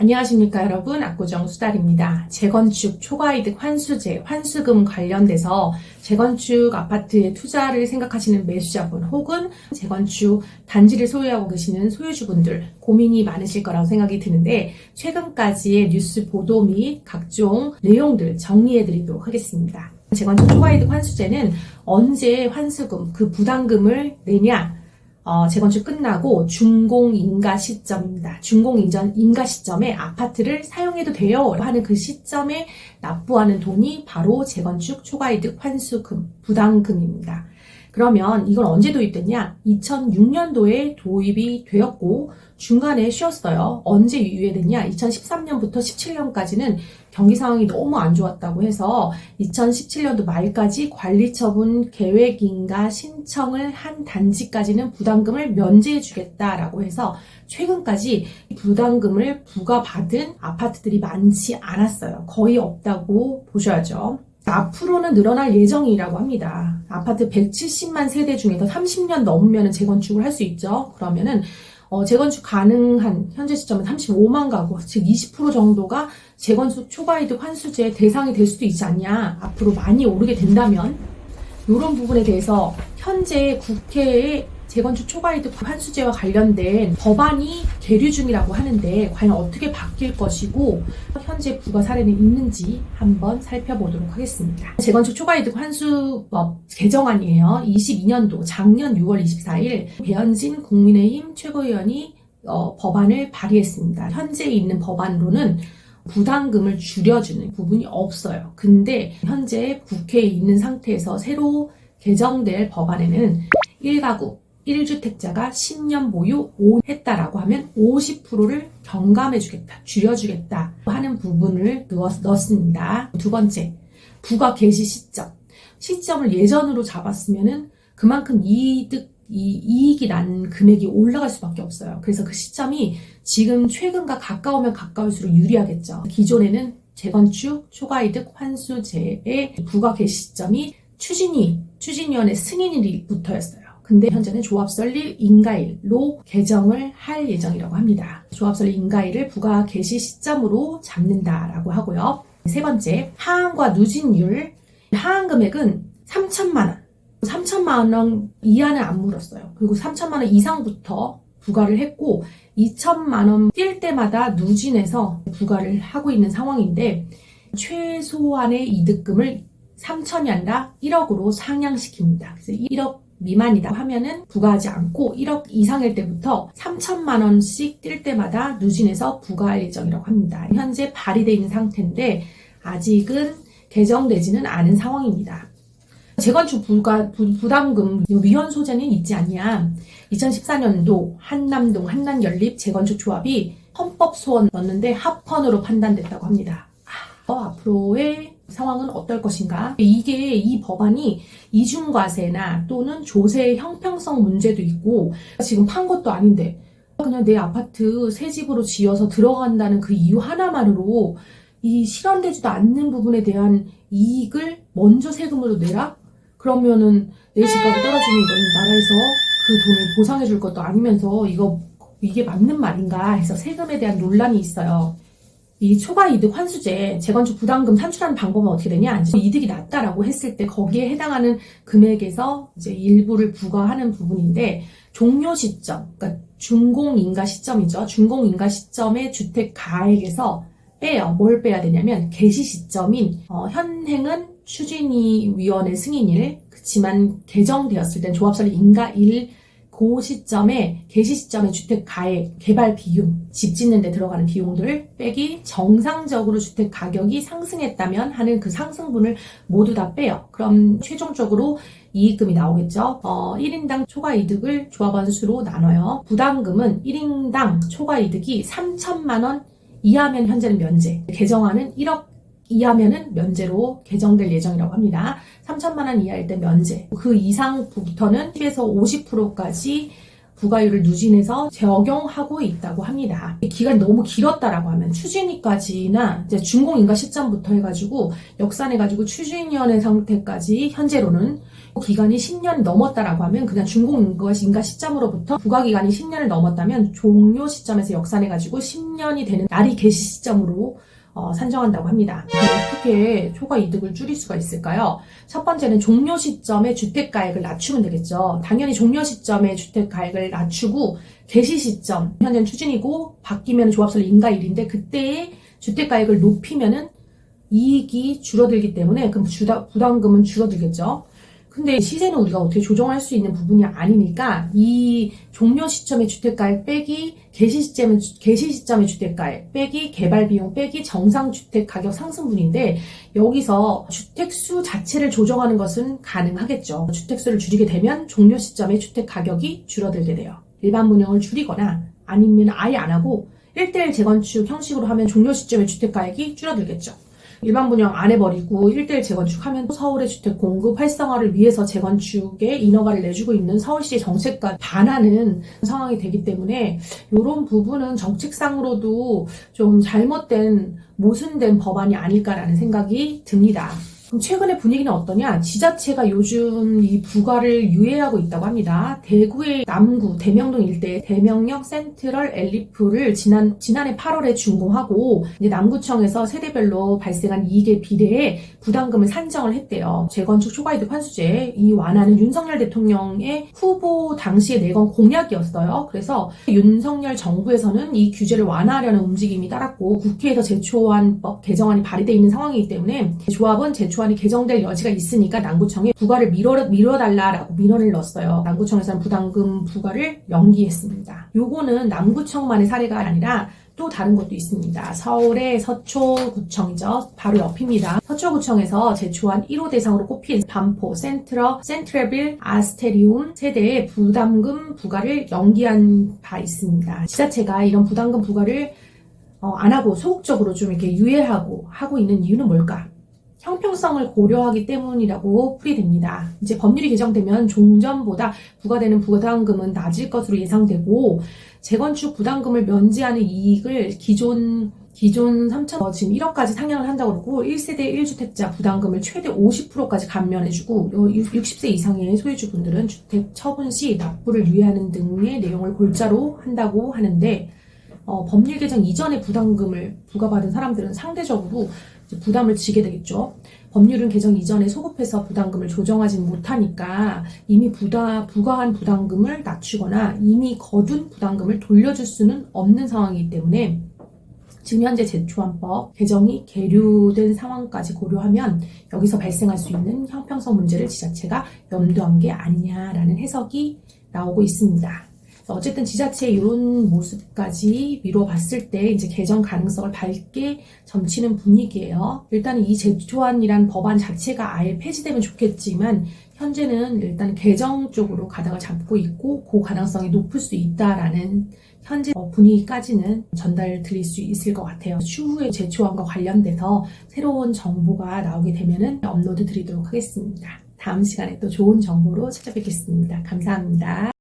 안녕하십니까 여러분, 압구정 수달입니다. 재건축 초과이득 환수제, 환수금 관련돼서 재건축 아파트에 투자를 생각하시는 매수자분 혹은 재건축 단지를 소유하고 계시는 소유주분들 고민이 많으실 거라고 생각이 드는데, 최근까지의 뉴스 보도 및 각종 내용들 정리해드리도록 하겠습니다. 재건축 초과이득 환수제는 언제 환수금, 그 부담금을 내냐? 재건축 끝나고 준공인가 시점입니다. 준공인가 시점에 아파트를 사용해도 돼요 하는 그 시점에 납부하는 돈이 바로 재건축 초과이득 환수금, 부담금입니다. 그러면 이건 언제 도입됐냐? 2006년도에 도입이 되었고 중간에 쉬었어요. 언제 유예됐냐? 2013년부터 17년까지는 경기 상황이 너무 안 좋았다고 해서 2017년도 말까지 관리처분 계획인가 신청을 한 단지까지는 부담금을 면제해 주겠다라고 해서 최근까지 부담금을 부과받은 아파트들이 많지 않았어요. 거의 없다고 보셔야죠. 앞으로는 늘어날 예정이라고 합니다. 아파트 170만 세대 중에서 30년 넘으면 재건축을 할 수 있죠. 그러면은 재건축 가능한 현재 시점은 35만 가구, 즉 20% 정도가 재건축 초과이득 환수제 대상이 될 수도 있지 않냐. 앞으로 많이 오르게 된다면 이런 부분에 대해서 현재 국회에 재건축 초과이득 환수제와 관련된 법안이 계류 중이라고 하는데 과연 어떻게 바뀔 것이고 현재 부과 사례는 있는지 한번 살펴보도록 하겠습니다. 재건축 초과이득 환수법 개정안이에요. 22년도 작년 6월 24일 배현진 국민의힘 최고위원이 법안을 발의했습니다. 현재 있는 법안으로는 부담금을 줄여주는 부분이 없어요. 근데 현재 국회에 있는 상태에서 새로 개정될 법안에는 1가구 1주택자가 10년 보유 했다라고 하면 50%를 경감해주겠다, 줄여주겠다 하는 부분을 넣었습니다. 두 번째, 부과 개시 시점을 예전으로 잡았으면은 그만큼 이익이 난 금액이 올라갈 수밖에 없어요. 그래서 그 시점이 지금 최근과 가까우면 가까울수록 유리하겠죠. 기존에는 재건축 초과이득 환수제의 부과 개시 시점이 추진위원회 승인일부터였어요. 근데 현재는 조합설립 인가일로 개정을 할 예정이라고 합니다. 조합설립 인가일을 부과 개시 시점으로 잡는다라고 하고요. 세 번째, 하한과 누진율. 하한 금액은 3천만 원. 3천만 원 이하는 안 물었어요. 그리고 3천만 원 이상부터 부과를 했고 2천만 원 뛸 때마다 누진해서 부과를 하고 있는 상황인데, 최소한의 이득금을 3천이 아니라 1억으로 상향시킵니다. 그래서 1억 미만이다 하면은 부과하지 않고 1억 이상일 때부터 3천만 원씩 뛸 때마다 누진해서 부과할 예정이라고 합니다. 현재 발의되어 있는 상태인데 아직은 개정되지는 않은 상황입니다. 재건축 부담금 위헌 소재는 있지 않냐. 2014년도 한남동 한남연립 재건축 조합이 헌법 소원 넣었는데 합헌으로 판단됐다고 합니다. 앞으로의 상황은 어떨 것인가? 이 법안이 이중과세나 또는 조세의 형평성 문제도 있고, 지금 판 것도 아닌데 그냥 내 아파트 새 집으로 지어서 들어간다는 그 이유 하나만으로 이 실현되지도 않는 부분에 대한 이익을 먼저 세금으로 내라? 그러면은 내 집값이 떨어지는 건 나라에서 그 돈을 보상해 줄 것도 아니면서 이게 맞는 말인가 해서 세금에 대한 논란이 있어요. 이 초과이득 환수제, 재건축 부담금 산출하는 방법은 어떻게 되냐? 이득이 낮다라고 했을 때 거기에 해당하는 금액에서 이제 일부를 부과하는 부분인데, 종료 시점, 그러니까 준공인가 시점이죠. 준공인가 시점의 주택 가액에서 빼요. 뭘 빼야 되냐면 개시 시점인 현행은 추진위원회 승인일, 그치만 개정되었을 땐 조합설립 인가일 그 시점에, 개시 시점에 주택 가액, 개발 비용, 집 짓는 데 들어가는 비용들을 빼기 정상적으로 주택 가격이 상승했다면 하는 그 상승분을 모두 다 빼요. 그럼 최종적으로 이익금이 나오겠죠. 1인당 초과이득을 조합원 수로 나눠요. 부담금은 1인당 초과이득이 3천만 원 이하면 현재는 면제, 개정안은 1억 이하면은 면제로 개정될 예정이라고 합니다. 3천만 원 이하일 때 면제, 그 이상부터는 10에서 50%까지 부과율을 누진해서 적용하고 있다고 합니다. 기간이 너무 길었다라고 하면 추진위까지나 이제 준공인가 시점부터 해가지고 역산해가지고 추진위원회 상태까지 현재로는 기간이 10년 넘었다라고 하면 그냥 준공인가 시점으로부터 부과기간이 10년을 넘었다면 종료 시점에서 역산해가지고 10년이 되는 날이 개시 시점으로 산정한다고 합니다. 어떻게 초과 이득을 줄일 수가 있을까요? 첫 번째는 종료 시점에 주택가액을 낮추면 되겠죠. 당연히 종료 시점에 주택가액을 낮추고 개시 시점, 현재는 추진이고 바뀌면 조합설 인가일인데 그때의 주택가액을 높이면은 이익이 줄어들기 때문에 그럼 부담금은 줄어들겠죠. 근데 시세는 우리가 어떻게 조정할 수 있는 부분이 아니니까 이 종료 시점의 주택가액 빼기 개시 시점의 주택가액 빼기 개발비용 빼기 정상주택 가격 상승분인데 여기서 주택수 자체를 조정하는 것은 가능하겠죠. 주택수를 줄이게 되면 종료 시점의 주택 가격이 줄어들게 돼요. 일반 분양을 줄이거나 아니면 아예 안 하고 1:1 재건축 형식으로 하면 종료 시점의 주택가액이 줄어들겠죠. 일반 분양 안 해버리고 1:1 재건축하면 서울의 주택 공급 활성화를 위해서 재건축에 인허가를 내주고 있는 서울시의 정책과 반하는 상황이 되기 때문에 이런 부분은 정책상으로도 좀 잘못된 모순된 법안이 아닐까라는 생각이 듭니다. 그럼 최근의 분위기는 어떠냐? 지자체가 요즘 이 부과를 유예하고 있다고 합니다. 대구의 남구, 대명동 일대의 대명역 센트럴 엘리프를 지난해 8월에 준공하고 이제 남구청에서 세대별로 발생한 이익에 비례해 부담금을 산정을 했대요. 재건축 초과이득 환수제 이 완화는 윤석열 대통령의 후보 당시에 내건 공약이었어요. 그래서 윤석열 정부에서는 이 규제를 완화하려는 움직임이 따랐고 국회에서 제초안법 개정안이 발의되어 있는 상황이기 때문에 조합은 제초안이 개정될 여지가 있으니까 남구청에 부과를 미뤄달라라고 민원을 넣었어요. 남구청에서는 부담금 부과를 연기했습니다. 요거는 남구청만의 사례가 아니라 또 다른 곳도 있습니다. 서울의 서초구청이죠. 바로 옆입니다. 서초구청에서 제초안 1호 대상으로 꼽힌 반포, 센트레빌, 아스테리움 세대의 부담금 부과를 연기한 바 있습니다. 지자체가 이런 부담금 부과를 안 하고 소극적으로 좀 이렇게 하고 있는 이유는 뭘까? 형평성을 고려하기 때문이라고 풀이됩니다. 이제 법률이 개정되면 종전보다 부과되는 부담금은 낮을 것으로 예상되고 재건축 부담금을 면제하는 이익을 기존 3천 지금 1억까지 상향을 한다고 그러고 1세대 1주택자 부담금을 최대 50%까지 감면해주고 60세 이상의 소유주분들은 주택 처분 시 납부를 유예하는 등의 내용을 골자로 한다고 하는데 법률 개정 이전에 부담금을 부과받은 사람들은 상대적으로 부담을 지게 되겠죠. 법률은 개정 이전에 소급해서 부담금을 조정하지 못하니까 이미 부과한 부담금을 낮추거나 이미 거둔 부담금을 돌려줄 수는 없는 상황이기 때문에 지금 현재 제초안법 개정이 계류된 상황까지 고려하면 여기서 발생할 수 있는 형평성 문제를 지자체가 염두한 게 아니냐라는 해석이 나오고 있습니다. 어쨌든 지자체의 이런 모습까지 미뤄봤을 때 이제 개정 가능성을 밝게 점치는 분위기예요. 일단 이 제초안이란 법안 자체가 아예 폐지되면 좋겠지만 현재는 일단 개정 쪽으로 가닥을 잡고 있고 그 가능성이 높을 수 있다라는 현재 분위기까지는 전달드릴 수 있을 것 같아요. 추후에 제초안과 관련돼서 새로운 정보가 나오게 되면은 업로드 드리도록 하겠습니다. 다음 시간에 또 좋은 정보로 찾아뵙겠습니다. 감사합니다.